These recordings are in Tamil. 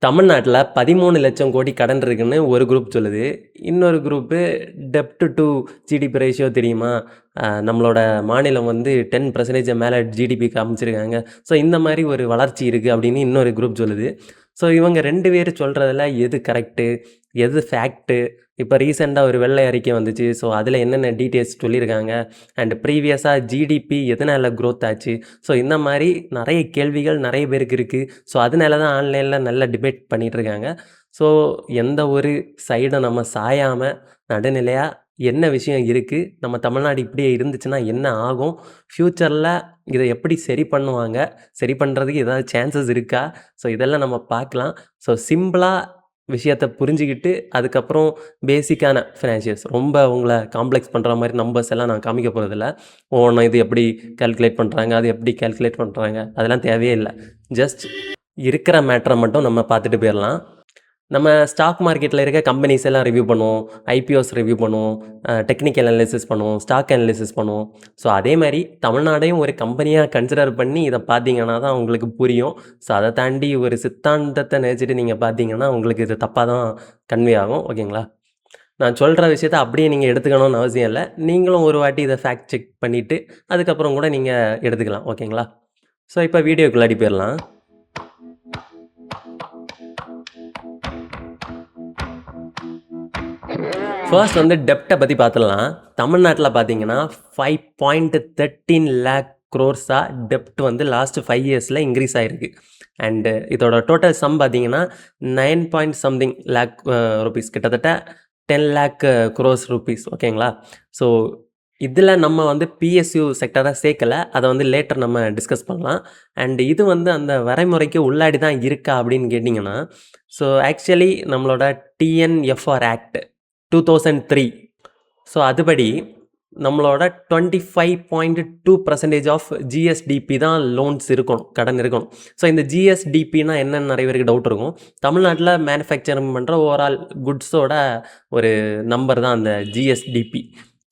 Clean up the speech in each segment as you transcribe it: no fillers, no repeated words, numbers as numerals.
தமிழ்நாட்டில 13,00,000 கோடி கடன் இருக்குன்னு ஒரு குரூப் சொல்லுது. இன்னொரு குரூப்பு டெப்ட் டூ ஜிடிபி ரேஷியோ தெரியுமா? நம்மளோட மாநிலம் வந்து 10% மேல ஜிடிபி காமிச்சிருக்காங்க. ஸோ இந்த மாரி ஒரு வளர்ச்சி இருக்கு அப்படின்னு இன்னொரு குரூப் சொல்லுது. ஸோ இவங்க 2 பேர் சொல்றதுல எது கரெக்ட்டு? எது ஃபேக்ட்டு? இப்ப ரீசென்ட்டா ஒரு வெள்ளை அறிக்கை வந்துச்சு. ஸோ அதில என்னென்ன டீட்டெயில்ஸ் சொல்லியிருக்காங்க? அண்ட் ப்ரீவியஸா ஜிடிபி எதனால குரோத் ஆச்சு? ஸோ இந்த மாரி நெறைய கேள்விகள் நெறைய பேருக்கு இருக்கு. ஸோ அதனால தான் ஆன்லைன்ல நல்ல டிபேட் பண்ணிட்டுருக்காங்க. ஸோ எந்த ஒரு சைடும் நம்ம சாயாம நடுநிலையா என்ன விஷயம் இருக்கு? நம்ம தமிழ்நாடு இப்படியே இருந்துச்சுன்னா என்ன ஆகும்? ஃப்யூச்சர்ல இத எப்படி சரி பண்ணுவாங்க? சரி பண்றதுக்கு ஏதாவது சான்சஸ் இருக்கா? ஸோ இதெல்லாம் நம்ம பார்க்கலாம். ஸோ சிம்பிளா விஷயத்த புரிஞ்சுகிட்டு, அதுக்கப்புறம் பேசிக்கான ஃபினான்ஷியல்ஸ் ரொம்ப உங்கள காம்ப்ளெக்ஸ் பண்ற மாரி நம்பர்ஸ் எல்லாம் நான் காமிக்க போறதில்ல. ஒவ்வொன்னும் இது எப்படி கால்குலேட் பண்றாங்க? அது எப்படி கால்குலேட் பண்றாங்க? அதெல்லாம் தேவையே இல்ல. ஜஸ்ட் இருக்கிற மேட்டர மட்டும் நம்ம பார்த்துட்டு போயிரலாம். நம்ம ஸ்டாக் மார்க்கெட்ல இருக்க கம்பெனிஸ் எல்லாம் ரிவ்யூ பண்ணுவோம். ஐபிஓஸ் ரிவ்யூ பண்ணுவோம். டெக்னிக்கல் அனாலிசிஸ் பண்ணுவோம். ஸ்டாக் அனாலிசிஸ் பண்ணுவோம். ஸோ அதே மாரி தமிழ்நாடையும் ஒரு கம்பெனியா கன்சிடர் பண்ணி இத பார்த்தீங்கன்னா தான் உங்களுக்கு புரியும். ஸோ அத தாண்டி ஒரு சித்தாந்தத்த நினைச்சுட்டு நீங்க பார்த்தீங்கன்னா, உங்களுக்கு இது தப்பா தான் கன்வே ஆகும். ஓகேங்களா? நான் சொல்ற விஷயத்த அப்படியே நீங்க எடுத்துக்கணும்னு அவசியம் இல்ல. நீங்களும் ஒரு வாட்டி இத ஃபேக்ட் செக் பண்ணிட்டு, அதுக்கப்புறம் கூட நீங்க எடுத்துக்கலாம். ஓகேங்களா? ஸோ இப்ப வீடியோக்குள்ளாடி போயிரலாம். ஃபர்ஸ்ட் வந்து டெப்ட்ட பத்தி பார்த்துடலாம். தமிழ்நாட்டில பார்த்தீங்கன்னா, 5.13 லேக் குரோர்ஸா டெப்ட் வந்து லாஸ்ட் 5 இயர்ஸ்ல இன்கிரீஸ் ஆயிருக்கு. அண்ட் இதோட டோட்டல் சம் பார்த்தீங்கன்னா, 9 பாயிண்ட் சம்திங் லேக் ரூப்பீஸ் கிட்டத்தட்ட 10 லேக் குரோர்ஸ் ரூப்பீஸ் ஓகேங்களா? ஸோ இதில நம்ம வந்து பிஎஸ்யூ செக்டார சேர்க்கல. அத வந்து லேட்டர் நம்ம டிஸ்கஸ் பண்ணலாம். அண்ட் இது வந்து அந்த வரைமுறைக்கு உள்ளாடி தான் இருக்கா அப்படின்னு கேட்டீங்கன்னா, ஸோ ஆக்சுவலி நம்மளோட டிஎன்எஃப்ஆர் ஆக்ட் 2003 ஸோ அதுபடி நம்மளோட 25.2% ஆஃப் ஜிஎஸ்டிபி தான் லோன்ஸ் இருக்கணும். கடன் இருக்கணும். ஸோ இந்த ஜிஎஸ்டிபின்னா என்னன்னு நெறைய பேருக்கு டவுட் இருக்கும். தமிழ்நாட்டில மேனுஃபேக்சரிங் பண்ற ஓவரால் குட்ஸோட ஒரு நம்பர் தான் அந்த ஜிஎஸ்டிபி.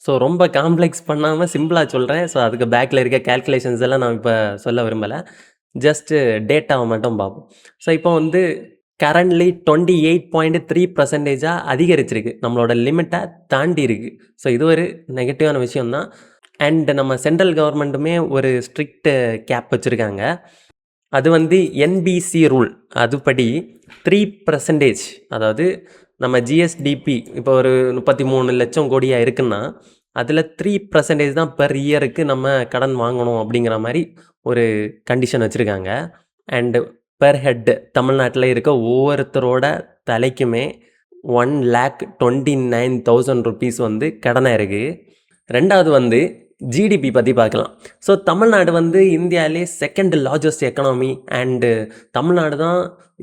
ஸோ ரொம்ப காம்ப்ளெக்ஸ் பண்ணாம சிம்பிளா சொல்றேன். ஸோ அதுக்கு பேக்ல இருக்க கால்குலேஷன்ஸ் எல்லாம் நான் இப்ப சொல்ல விரும்பல. ஜஸ்ட் டேட்டாவ மட்டும் பார்ப்போம். ஸோ இப்போ வந்து கரண்ட்லி 28.3% அதிகரிச்சிருக்கு. நம்மளோட லிமிட்ட தாண்டி இருக்கு. ஸோ இது ஒரு நெகட்டிவான விஷயம் தான். அண்ட் நம்ம சென்ட்ரல் கவர்மெண்ட்டுமே ஒரு ஸ்ட்ரிக்ட் கேப் வச்சிருக்காங்க. அது வந்து என்பிசி ரூல். அதுபடி 3% அதாவது நம்ம ஜிஎஸ்டிபி இப்போ ஒரு 33,00,000 கோடியா இருக்குன்னா, அதில 3% தான் பெர் இயருக்கு நம்ம கடன் வாங்கணும் அப்படிங்கிற மாரி ஒரு கண்டிஷன் வச்சிருக்காங்க. அண்ட் பெர் ஹெட் தமிழ்நாட்டில இருக்க ஒவ்வொருத்தரோட தலைக்குமே 1,29,000 ரூப்பீஸ் வந்து கடனா இருக்கு. 2வது வந்து ஜிடிபி பத்தி பார்க்கலாம். ஸோ தமிழ்நாடு வந்து இந்தியாவிலே second largest economy and Tamil Nadu தான்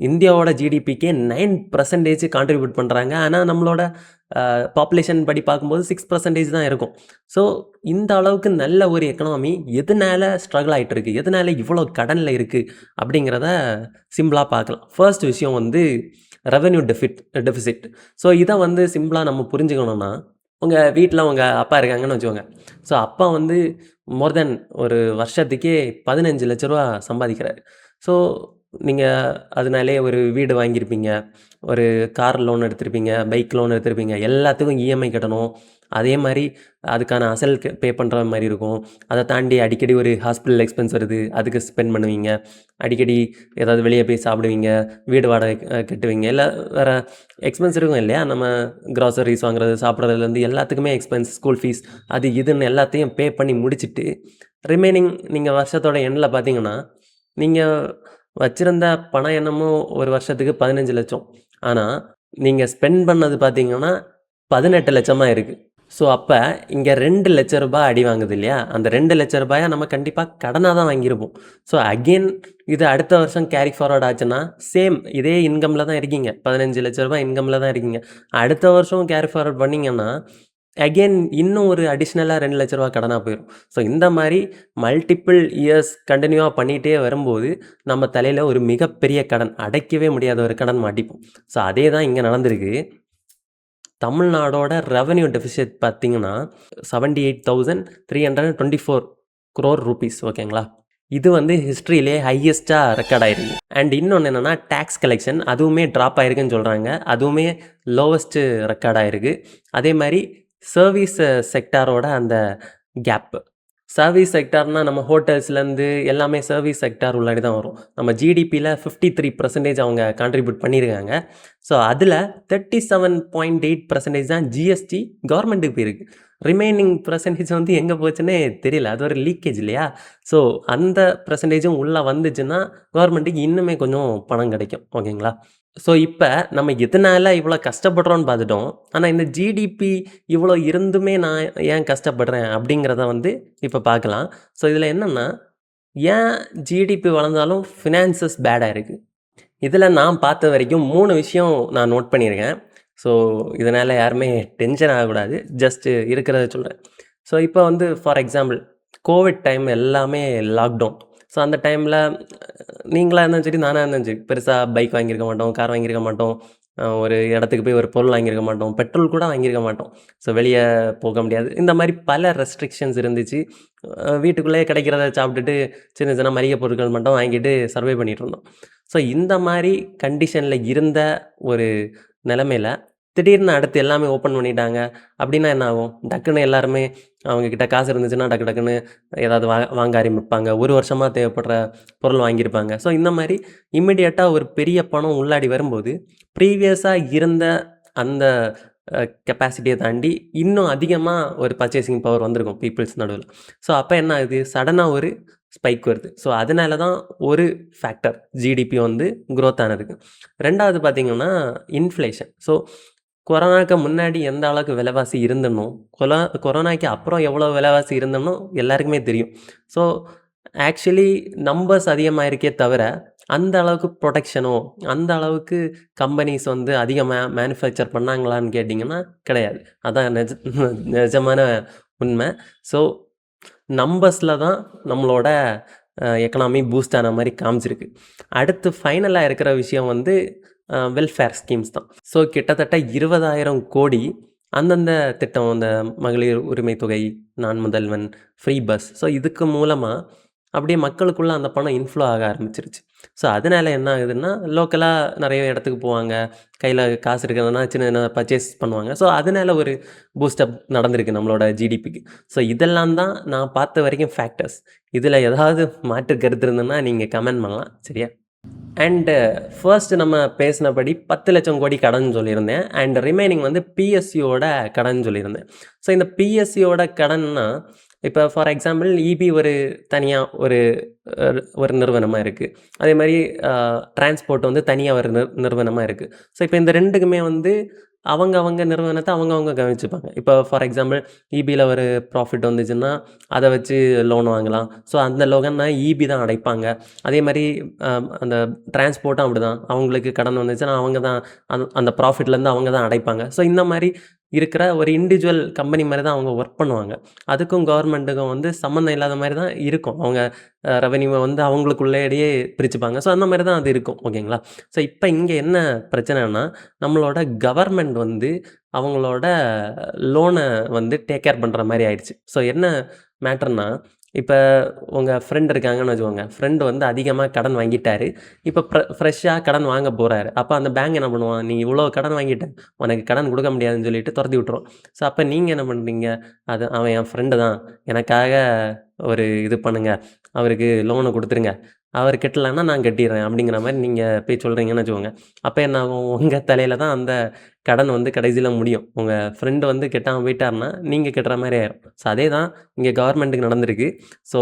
இந்தியாவோட ஜிடிபிக்கே 9% கான்ட்ரிபியூட் பண்றாங்க. ஆனா நம்மளோட பாப்புலேஷன் படி பார்க்கும்போது 6% தான் இருக்கும். ஸோ இந்த அளவுக்கு நல்ல ஒரு எக்கானமி எதனால ஸ்ட்ரகிள் ஆயிட்டு இருக்கு? எதனால இவ்வளோ கடன்ல இருக்கு? அப்படிங்கிறத சிம்பிளா பார்க்கலாம். ஃபர்ஸ்ட் விஷயம் வந்து ரெவென்யூ டெஃபிசிட். ஸோ இத வந்து சிம்பிளா நம்ம புரிஞ்சுக்கணும்னா, உங்க வீட்ல உங்க அப்பா இருக்காங்கன்னு வச்சுக்கோங்க. ஸோ அப்பா வந்து மோர் தென் ஒரு வருஷத்துக்கே ரூ. 15,00,000 சம்பாதிக்கிறாரு. ஸோ நீங்க அதனாலேயே ஒரு வீடு வாங்கியிருப்பீங்க. ஒரு கார் லோன் எடுத்திருப்பீங்க. பைக் லோன் எடுத்திருப்பீங்க. எல்லாத்துக்கும் இஎம்ஐ கட்டணும். அதே மாரி அதுக்கான அசல் பே பண்ற மாரி இருக்கும். அத தாண்டி அடிக்கடி ஒரு ஹாஸ்பிட்டல் எக்ஸ்பென்ஸ் வருது. அதுக்கு ஸ்பெண்ட் பண்ணுவீங்க. அடிக்கடி ஏதாவது வெளிய போய் சாப்பிடுவீங்க. வீடு வாடகை கட்டுவீங்க. இல்ல வேற எக்ஸ்பென்ஸ் இருக்கும் இல்லையா? நம்ம கிராசரிஸ் வாங்குறது, சாப்பிடுறதுலேருந்து எல்லாத்துக்குமே எக்ஸ்பென்ஸ், ஸ்கூல் ஃபீஸ் அது இதுன்னு எல்லாத்தையும் பே பண்ணி முடிச்சுட்டு, ரிமைனிங் நீங்க வருஷத்தோட எண்ட்ல பார்த்தீங்கன்னா, நீங்க வச்சிருந்த பணம் என்னமோ ஒரு வருஷத்துக்கு 15,00,000 ஆனா, நீங்க ஸ்பெண்ட் பண்ணது பார்த்தீங்கன்னா, 18,00,000 இருக்கு. ஸோ அப்ப இங்க ரூ. 2,00,000 அடி வாங்குது இல்லையா? அந்த ரூ. 2,00,000 நம்ம கண்டிப்பா கடனா தான் வாங்கியிருப்போம். ஸோ அகைன் இது அடுத்த வருஷம் கேரி ஃபார்வர்ட் ஆச்சுன்னா, சேம் இதே இன்கம்ல தான் இருக்கீங்க. ரூ. 15,00,000 இன்கம்ல தான் இருக்கீங்க. அடுத்த வருஷம் கேரி ஃபார்வர்ட் பண்ணீங்கன்னா, அகைன் இன்னும் ஒரு அடிஷனலா ரூ. 2,00,000 கடனா போயிரும். ஸோ இந்த மாரி மல்டிபிள் இயர்ஸ் கன்டினியூவா பண்ணிட்டே வரும்போது, நம்ம தலையில ஒரு மிகப்பெரிய கடன், அடைக்கவே முடியாத ஒரு கடன் மாட்டிப்போம். ஸோ அதே தான் இங்க நடந்திருக்கு. தமிழ்நாடோட ரெவென்யூ டெஃபிசிட் பார்த்தீங்கன்னா, 78,324 crore ரூப்பீஸ் ஓகேங்களா? இது வந்து ஹிஸ்ட்ரியிலே ஹையஸ்ட்டாக ரெக்கார்ட் ஆயிருக்கு. அண்ட் இன்னொன்று என்னென்னா டேக்ஸ் கலெக்ஷன் அதுவுமே ட்ராப் ஆயிருக்குன்னு சொல்கிறாங்க. அதுவுமே லோவஸ்ட்டு ரெக்கார்ட் ஆயிருக்கு. அதே மாதிரி சர்வீஸ் செக்டாரோட அந்த கேப்பு. சர்வீஸ் செக்டார்னால் நம்ம ஹோட்டல்ஸ்லேருந்து எல்லாமே சர்வீஸ் செக்டார் உள்ளாடி தான் வரும். நம்ம ஜிடிபியில் 53% அவங்க கான்ட்ரிபியூட் பண்ணியிருக்காங்க. ஸோ அதில் 37.8% தான் ஜிஎஸ்டி கவர்மெண்ட்டுக்கு போயிருக்கு. ரிமைனிங் பர்சன்டேஜ் வந்து எங்கே போச்சுன்னே தெரியல. அது ஒரு லீக்கேஜ் இல்லையா? ஸோ அந்த பர்சன்டேஜும் உள்ளே வந்துச்சுன்னா கவர்மெண்ட்டுக்கு இன்னுமே கொஞ்சம் பணம் கிடைக்கும். ஓகேங்களா? ஸோ இப்போ நம்ம எதனால இவ்வளோ கஷ்டப்படுறோன்னு பார்த்துட்டோம். ஆனால் இந்த ஜிடிபி இவ்வளோ இருந்துமே நான் ஏன் கஷ்டப்படுறேன் அப்படிங்கிறத வந்து இப்போ பார்க்கலாம். ஸோ இதில் என்னென்னா ஏன் ஜிடிபி வளர்ந்தாலும் ஃபினான்சஸ் பேடாக இருக்குது. இதில் நான் பார்த்த வரைக்கும் 3 விஷயம் நான் நோட் பண்ணியிருக்கேன். ஸோ இதனால் யாருமே டென்ஷன் ஆகக்கூடாது. ஜஸ்ட்டு இருக்கிறத சொல்கிறேன். ஸோ இப்போ வந்து ஃபார் எக்ஸாம்பிள் கோவிட் டைம் எல்லாமே லாக்டவுன். ஸோ அந்த டைமில் நீங்களா இருந்தாலும் சரி, நானாக இருந்தாலும் சரி, பெருசாக பைக் வாங்கியிருக்க மாட்டோம், கார் வாங்கியிருக்க மாட்டோம், ஒரு இடத்துக்கு போய் ஒரு பொருள் வாங்கியிருக்க மாட்டோம், பெட்ரோல் கூட வாங்கியிருக்க மாட்டோம். ஸோ வெளியே போக முடியாது. இந்த மாதிரி பல ரெஸ்ட்ரிக்ஷன்ஸ் இருந்துச்சு. வீட்டுக்குள்ளேயே கிடைக்கிறத சாப்பிட்டுட்டு சின்ன சின்ன மளிகை பொருட்கள் மட்டும் வாங்கிட்டு சர்வை பண்ணிகிட்டு இருந்தோம். ஸோ இந்த மாதிரி கண்டிஷனில் இருந்த ஒரு நிலமையில திடீர்னு அடுத்து எல்லாமே ஓப்பன் பண்ணிட்டாங்க அப்படின்னா என்ன ஆகும்? டக்குன்னு எல்லாருமே அவங்கக்கிட்ட காசு இருந்துச்சுன்னா டக்கு டக்குன்னு ஏதாவது வாங்க ஆரம்பிப்பாங்க. ஒரு வருஷமாக தேவைப்படுற பொருள் வாங்கியிருப்பாங்க. ஸோ இந்த மாதிரி இம்மிடியட்டாக ஒரு பெரிய பணம் உள்ளாடி வரும்போது ப்ரீவியஸாக இருந்த அந்த கெப்பாசிட்டியை தாண்டி இன்னும் அதிகமாக ஒரு பர்ச்சேசிங் பவர் வந்திருக்கும் பீப்புள்ஸ் நடுவில். ஸோ அப்போ என்ன ஆகுது? சடனாக ஒரு ஸ்பைக் வருது. ஸோ அதனால தான் ஒரு ஃபேக்டர் ஜிடிபி வந்து க்ரோத் ஆனதுக்கு. 2வது பார்த்திங்கன்னா இன்ஃப்ளேஷன். ஸோ கொரோனாவுக்கு முன்னாடி எந்த அளவுக்கு விலைவாசி இருந்தனோ கொரோனாக்கு அப்புறம் எவ்வளோ விலைவாசி இருந்தனோ எல்லாருக்குமே தெரியும். ஸோ ஆக்சுவலி நம்பர்ஸ் அதிகமாயிருக்கே தவிர அந்த அளவுக்கு ப்ரொடெக்ஷனோ அந்த அளவுக்கு கம்பெனிஸ் வந்து அதிகமாக மேனுஃபேக்சர் பண்ணாங்களான்னு கேட்டிங்கன்னா கிடையாது. அதான் நிஜமான உண்மை. ஸோ நம்பர்ஸில் தான் நம்மளோட எக்கனாமி பூஸ்ட் ஆன மாதிரி காமிச்சிருக்கு. அடுத்து ஃபைனலாக இருக்கிற விஷயம் வந்து வெல்ஃபேர் ஸ்கீம்ஸ் தான். ஸோ கிட்டத்தட்ட 20,000 கோடி அந்தந்த திட்டம், அந்த மகளிர் உரிமை தொகை, நான் முதல்வன், ஃப்ரீ பஸ். ஸோ இதுக்கு மூலமாக அப்படியே மக்களுக்குள்ளே அந்த பணம் இன்ஃப்ளோ ஆக ஆரம்பிச்சிருச்சு. ஸோ அதனால என்ன ஆகுதுன்னா லோக்கலாக நிறைய இடத்துக்கு போவாங்க, கையில் காசு இருக்கிறதுனா சின்ன சின்ன பர்ச்சேஸ் பண்ணுவாங்க. ஸோ அதனால ஒரு பூஸ்டப் நடந்திருக்கு நம்மளோட ஜிடிபிக்கு. ஸோ இதெல்லாம் தான் நான் பார்த்த வரைக்கும் ஃபேக்டர்ஸ். இதில் ஏதாவது மாற்று கருத்து இருந்ததுன்னா நீங்கள் கமெண்ட் பண்ணலாம். சரியா? அண்டு ஃபர்ஸ்ட்டு நம்ம பேசினபடி 10 லட்சம் கோடி கடன் சொல்லியிருந்தேன். அண்ட் ரிமைனிங் வந்து பிஎஸ்சியோட கடன் சொல்லியிருந்தேன். ஸோ இந்த பிஎஸ்சியோட கடன்னா இப்போ ஃபார் எக்ஸாம்பிள் இபி ஒரு தனியாக ஒரு நிறுவனமாக இருக்குது. அதே மாதிரி டிரான்ஸ்போர்ட் வந்து தனியாக ஒரு நிறுவனமாக இருக்குது. ஸோ இப்போ இந்த 2க்குமே வந்து அவங்க நிறுவனத்தை அவங்க கவனிச்சுப்பாங்க. இப்போ ஃபார் எக்ஸாம்பிள் இபியில் ஒரு ப்ராஃபிட் வந்துச்சுன்னா அதை வச்சு லோன் வாங்கலாம். ஸோ அந்த லோனை இபி தான் அடைப்பாங்க. அதே மாதிரி அந்த டிரான்ஸ்போர்ட்டும் அப்படி தான். அவங்களுக்கு கடன் வந்துச்சுன்னா அவங்க தான் அந்த ப்ராஃபிட்லேருந்து அவங்க தான் அடைப்பாங்க. ஸோ இந்த மாதிரி இருக்கிற ஒரு இண்டிவிஜுவல் கம்பெனி மாதிரி தான் அவங்க ஒர்க் பண்ணுவாங்க. அதுக்கும் கவர்மெண்ட்டுக்கும் வந்து சம்மந்தம் இல்லாத மாதிரி தான் இருக்கும். அவங்க ரெவென்யூவை வந்து அவங்களுக்குள்ளேயே பிரிச்சுப்பாங்க. ஸோ அந்த மாதிரி தான் அது இருக்கும். ஓகேங்களா? ஸோ இப்போ இங்கே என்ன பிரச்சனைனா நம்மளோட கவர்மெண்ட் வந்து அவங்களோட லோனை வந்து டேக் கேர் பண்ணுற மாதிரி ஆயிடுச்சு. ஸோ என்ன மேட்டர்னா இப்போ உங்கள் ஃப்ரெண்ட் இருக்காங்கன்னு வச்சுக்கோங்க. ஃப்ரெண்டு வந்து அதிகமாக கடன் வாங்கிட்டாரு. இப்போ ஃப்ரெஷ்ஷாக கடன் வாங்க போகிறாரு. அப்போ அந்த பேங்க் என்ன பண்ணுவான்? நீ இவ்வளோ கடன் வாங்கிட்ட, உனக்கு கடன் கொடுக்க முடியாதுன்னு சொல்லிட்டு துரத்தி விட்டுரும். ஸோ அப்போ நீங்கள் என்ன பண்ணுறீங்க? அது அவன் என் ஃப்ரெண்டு தான், எனக்காக ஒரு இது பண்ணுங்கள், அவருக்கு லோனை கொடுத்துருங்க, அவர் கட்டலைன்னா நான் கட்டிடுறேன் அப்படிங்கிற மாதிரி நீங்கள் போய் சொல்கிறீங்கன்னு வச்சுக்கோங்க. அப்போ என்ன ஆகும்? உங்கள் தலையில் தான் அந்த கடன் வந்து கடைசியில் முடியும். உங்கள் ஃப்ரெண்டு வந்து கெட்டாமல் போயிட்டாருன்னா நீங்கள் கட்டுற மாதிரி ஆயிரும். ஸோ அதே தான் இங்கே கவர்மெண்ட்டுக்கு நடந்திருக்கு. ஸோ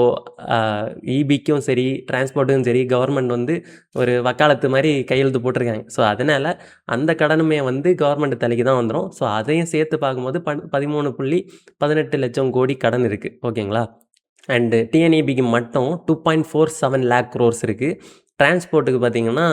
இபிக்கும் சரி, டிரான்ஸ்போர்ட்டுக்கும் சரி, கவர்மெண்ட் வந்து ஒரு வக்காலத்து மாதிரி கையெழுத்து போட்டிருக்காங்க. ஸோ அதனால் அந்த கடனுமே வந்து கவர்மெண்ட் தலைக்கு தான் வந்துடும். ஸோ அதையும் சேர்த்து பார்க்கும்போது 13.18 லட்சம் கோடி கடன் இருக்குது. ஓகேங்களா? அண்டு டிஎன்இபிக்கு மட்டும் 2.47 lakh crores இருக்குது. டிரான்ஸ்போர்ட்டுக்கு பார்த்திங்கன்னா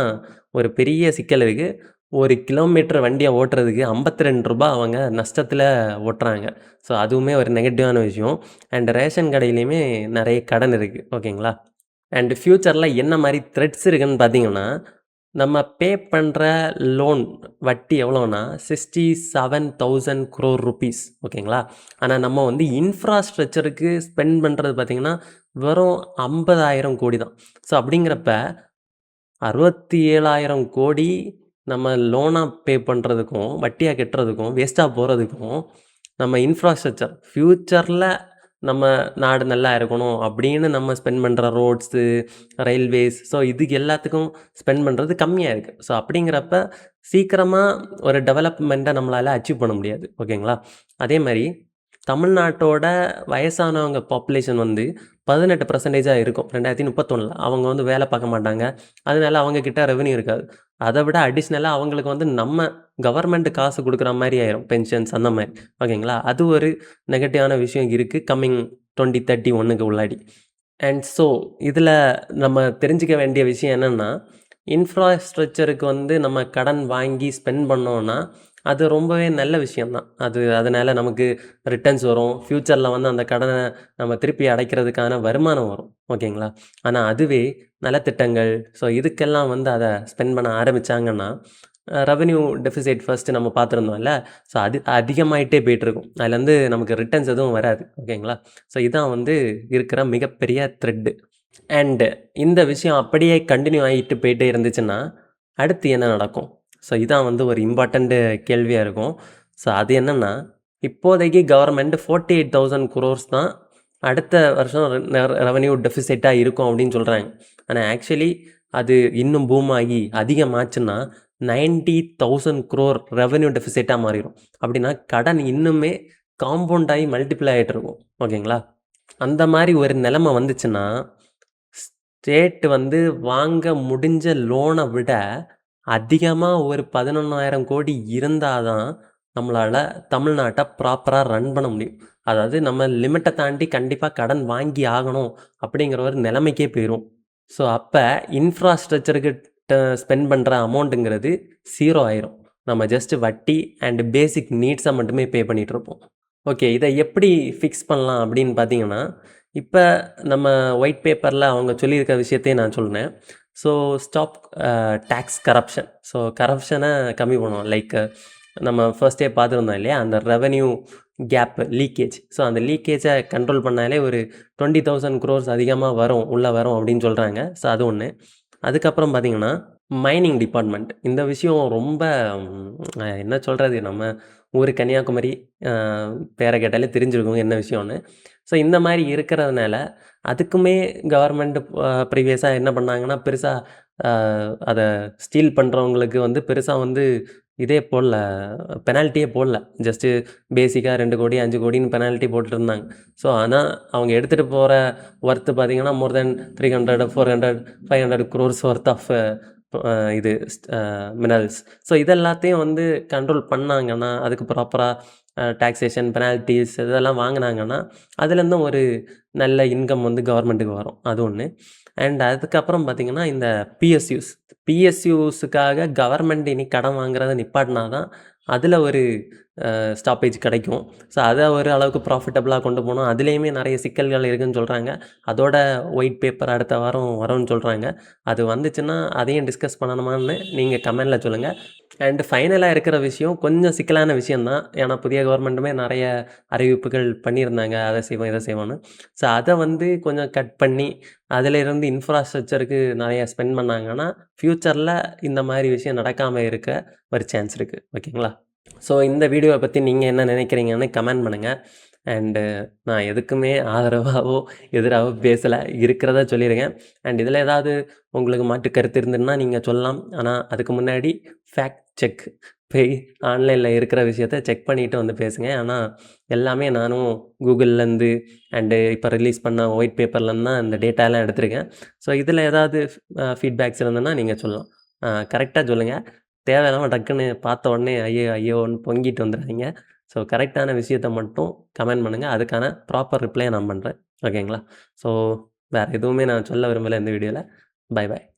ஒரு பெரிய சிக்கல் இருக்குது. 1 கிலோமீட்டர் வண்டியை ஓட்டுறதுக்கு ₹52 அவங்க நஷ்டத்தில் ஓட்டுறாங்க. ஸோ அதுவுமே ஒரு நெகட்டிவான விஷயம். அண்ட் ரேஷன் கடையிலையுமே நிறைய கடன் இருக்குது. ஓகேங்களா? அண்டு ஃப்யூச்சரில் என்ன மாதிரி த்ரெட்ஸ் இருக்குதுன்னு பார்த்திங்கன்னா நம்ம பே பண்ணுற லோன் வட்டி எவ்வளோனா 67,000 crore rupees ஓகேங்களா. ஆனால் நம்ம வந்து இன்ஃப்ராஸ்ட்ரக்சருக்கு ஸ்பெண்ட் பண்ணுறது பார்த்திங்கன்னா வெறும் 50,000 கோடி தான். ஸோ அப்படிங்கிறப்ப 67,000 கோடி நம்ம லோனாக பே பண்ணுறதுக்கும் வட்டியாக கட்டுறதுக்கும் வேஸ்ட்டாக போகிறதுக்கும் நம்ம இன்ஃப்ராஸ்ட்ரக்சர் ஃப்யூச்சரில் நம்ம நாடு நல்லா இருக்கணும் அப்படின்னு நம்ம ஸ்பெண்ட் பண்ணுற ரோட்ஸு, ரயில்வேஸ், ஸோ இதுக்கு எல்லாத்துக்கும் ஸ்பெண்ட் பண்ணுறது கம்மியாக இருக்குது. ஸோ அப்படிங்கிறப்ப சீக்கிரமாக ஒரு டெவலப்மெண்ட்டை நம்மளால் அச்சீவ் பண்ண முடியாது. ஓகேங்களா. அதே மாதிரி தமிழ்நாட்டோட வயசானவங்க பாப்புலேஷன் வந்து 18% இருக்கும் 2031. அவங்க வந்து வேலை பார்க்க மாட்டாங்க. அதனால அவங்கக்கிட்ட ரெவென்யூ இருக்காது. அதை விட அடிஷ்னலாக அவங்களுக்கு வந்து நம்ம கவர்மெண்ட் காசு கொடுக்குற மாதிரி ஆயிரும், பென்ஷன்ஸ் அந்த மாதிரி. ஓகேங்களா. அது ஒரு நெகட்டிவான விஷயம் இருக்குது கம்மிங் 2031க்கு உள்ளாடி. அண்ட் ஸோ இதில் நம்ம தெரிஞ்சுக்க வேண்டிய விஷயம் என்னென்னா, இன்ஃப்ராஸ்ட்ரக்சருக்கு வந்து நம்ம கடன் வாங்கி ஸ்பெண்ட் பண்ணோன்னா அது ரொம்பவே நல்ல விஷயந்தான். அதனால் நமக்கு ரிட்டர்ன்ஸ் வரும். ஃப்யூச்சரில் வந்து அந்த கடனை நம்ம திருப்பி அடைக்கிறதுக்கான வருமானம் வரும். ஓகேங்களா. ஆனால் அதுவே நலத்திட்டங்கள், ஸோ இதுக்கெல்லாம் வந்து அதை ஸ்பெண்ட் பண்ண ஆரம்பித்தாங்கன்னா ரெவென்யூ டெஃபிசிட் ஃபர்ஸ்ட்டு நம்ம பார்த்துருந்தோம்ல, ஸோ அது அதிகமாகிட்டே போயிட்டுருக்கும். அதுலேருந்து நமக்கு ரிட்டர்ன்ஸ் எதுவும் வராது. ஓகேங்களா. ஸோ இதான் வந்து இருக்கிற மிகப்பெரிய த்ரெட்டு. அண்டு இந்த விஷயம் அப்படியே கண்டினியூ ஆகிட்டு போயிட்டே இருந்துச்சுன்னா அடுத்து என்ன நடக்கும்? ஸோ இதான் வந்து ஒரு இம்பார்ட்டண்ட்டு கேள்வியாக இருக்கும். ஸோ அது என்னென்னா, இப்போதைக்கு கவர்மெண்ட் 48,000 crores தான் அடுத்த வருஷம் ரெவென்யூ டெஃபிசிட்டாக இருக்கும் அப்படின்னு சொல்கிறாங்க. ஆனால் ஆக்சுவலி அது இன்னும் பூம் ஆகி அதிகமாச்சுன்னா 90,000 crore ரெவென்யூ டெஃபிசிட்டாக மாறிடும். அப்படின்னா கடன் இன்னுமே காம்பவுண்ட் ஆகி மல்டிப்ளை ஆகிட்டு இருக்கும். ஓகேங்களா. அந்த மாதிரி ஒரு நிலைமை வந்துச்சுன்னா ஸ்டேட் வந்து வாங்க முடிஞ்ச லோனை விட அதிகமாக ஒரு 11,000 கோடி இருந்தால் தான் நம்மளால் தமிழ்நாட்டை ப்ராப்பராக ரன் பண்ண முடியும். அதாவது நம்ம லிமிட்டை தாண்டி கண்டிப்பாக கடன் வாங்கி ஆகணும் அப்படிங்கிற ஒரு நிலைமைக்கே போயிடும். ஸோ அப்போ இன்ஃப்ராஸ்ட்ரக்சருக்கு ஸ்பெண்ட் பண்ணுற அமௌண்ட்டுங்கிறது 0 ஆயிரும். நம்ம ஜஸ்ட்டு வட்டி அண்ட் பேசிக் நீட்ஸை மட்டுமே பே பண்ணிகிட்ருப்போம். ஓகே, இதை எப்படி ஃபிக்ஸ் பண்ணலாம் அப்படின்னு பார்த்தீங்கன்னா, இப்போ நம்ம ஒயிட் பேப்பரில் அவங்க சொல்லியிருக்க விஷயத்தையும் நான் சொல்கிறேன். So stop tax corruption. So கரப்ஷனை கம்மி பண்ணுவோம். லைக் நம்ம ஃபர்ஸ்ட்டே பார்த்துருந்தோம் இல்லையா, அந்த ரெவென்யூ கேப் லீக்கேஜ். ஸோ அந்த லீக்கேஜை கண்ட்ரோல் பண்ணாலே ஒரு 20,000 crores அதிகமாக உள்ளே வரும் அப்படின்னு சொல்கிறாங்க. ஸோ அது ஒன்று. அதுக்கப்புறம் பார்த்திங்கன்னா மைனிங் டிபார்ட்மெண்ட். இந்த விஷயம் ரொம்ப என்ன சொல்கிறது, நம்ம ஊர் கன்னியாகுமரி பேரை கேட்டாலே தெரிஞ்சிருக்கும் என்ன விஷயம்னு. ஸோ இந்த மாதிரி இருக்கிறதுனால அதுக்குமே கவர்மெண்ட் ப்ரீவியஸாக என்ன பண்ணாங்கன்னா, பெருசாக அதை ஸ்டீல் பண்ணுறவங்களுக்கு வந்து பெருசாக வந்து இதே போடல, பெனால்ட்டியே போடல. ஜஸ்ட்டு பேசிக்காக 2 கோடி 5 கோடின்னு பெனால்ட்டி போட்டுருந்தாங்க. ஸோ ஆனால் அவங்க எடுத்துகிட்டு போகிற ஒர்த்து பார்த்திங்கன்னா மோர் தென் 300, 400, 500 crores ஒர்த் ஆஃப் இது மினரல்ஸ். ஸோ இதெல்லாத்தையும் வந்து கண்ட்ரோல் பண்ணாங்கன்னா, அதுக்கு ப்ராப்பராக டாக்ஸேஷன், பெனால்ட்டிஸ் இதெல்லாம் வாங்கினாங்கன்னா அதுலேருந்தும் ஒரு நல்ல இன்கம் வந்து கவர்மெண்ட்டுக்கு வரும். அது ஒன்று. அண்ட் அதுக்கப்புறம் பார்த்திங்கன்னா இந்த பிஎஸ்யூஸுக்காக கவர்மெண்ட் இனி கடன் வாங்குறத நிப்பாட்டினா தான் அதில் ஒரு ஸ்டாப்பேஜ் கிடைக்கும். ஸோ அதை ஒரு அளவுக்கு ப்ராஃபிட்டபுளாக கொண்டு போகணும். அதுலேயுமே நிறைய சிக்கல்கள் இருக்குதுன்னு சொல்கிறாங்க. அதோட ஒயிட் பேப்பர் அடுத்த வாரம் வரும்னு சொல்கிறாங்க. அது வந்துச்சுன்னா அதையும் டிஸ்கஸ் பண்ணணுமான்னு நீங்கள் கமெண்டில் சொல்லுங்கள். அண்டு ஃபைனலாக இருக்கிற விஷயம் கொஞ்சம் சிக்கலான விஷயந்தான். ஏன்னா புதிய கவர்மெண்ட்டுமே நிறைய அறிவிப்புகள் பண்ணியிருந்தாங்க, அதை செய்வோம் இதை செய்வோன்னு. ஸோ அதை வந்து கொஞ்சம் கட் பண்ணி அதிலிருந்து இன்ஃப்ராஸ்ட்ரக்சருக்கு நிறைய ஸ்பெண்ட் பண்ணாங்கன்னா ஃப்யூச்சரில் இந்த மாதிரி விஷயம் நடக்காமல் இருக்க ஒரு சான்ஸ் இருக்குது. ஓகேங்களா. ஸோ இந்த வீடியோவை பற்றி நீங்கள் என்ன நினைக்கிறீங்கன்னு கமெண்ட் பண்ணுங்கள். அண்டு நான் எதுக்குமே ஆதரவாகவோ எதிராகவோ பேசலை, இருக்கிறதா சொல்லியிருக்கேன். அண்ட் இதில் ஏதாவது உங்களுக்கு மாற்று கருத்து இருந்ததுன்னா நீங்கள் சொல்லலாம். ஆனால் அதுக்கு முன்னாடி ஃபேக்ட் செக் போய் ஆன்லைனில் இருக்கிற விஷயத்த செக் பண்ணிவிட்டு வந்து பேசுங்க. ஆனால் எல்லாமே நானும் கூகுள்லேருந்து அண்டு இப்போ ரிலீஸ் பண்ண ஒயிட் பேப்பர்லேருந்து தான் இந்த டேட்டாலாம் எடுத்திருக்கேன். ஸோ இதில் ஏதாவது ஃபீட்பேக்ஸ் இருந்ததுன்னா நீங்கள் சொல்லலாம். கரெக்டாக சொல்லுங்கள். தேவையில்லாமல் டக்குன்னு பார்த்த உடனே ஐயோ ஐயோன்னு பொங்கிட்டு வந்துடுறீங்க. ஸோ கரெக்டான விஷயத்த மட்டும் கமெண்ட் பண்ணுங்கள். அதுக்கான ப்ராப்பர் ரிப்ளையை நான் பண்ணுறேன். ஓகேங்களா. ஸோ வேறு எதுவுமே நான் சொல்ல விரும்பலை இந்த வீடியோவில். Bye bye.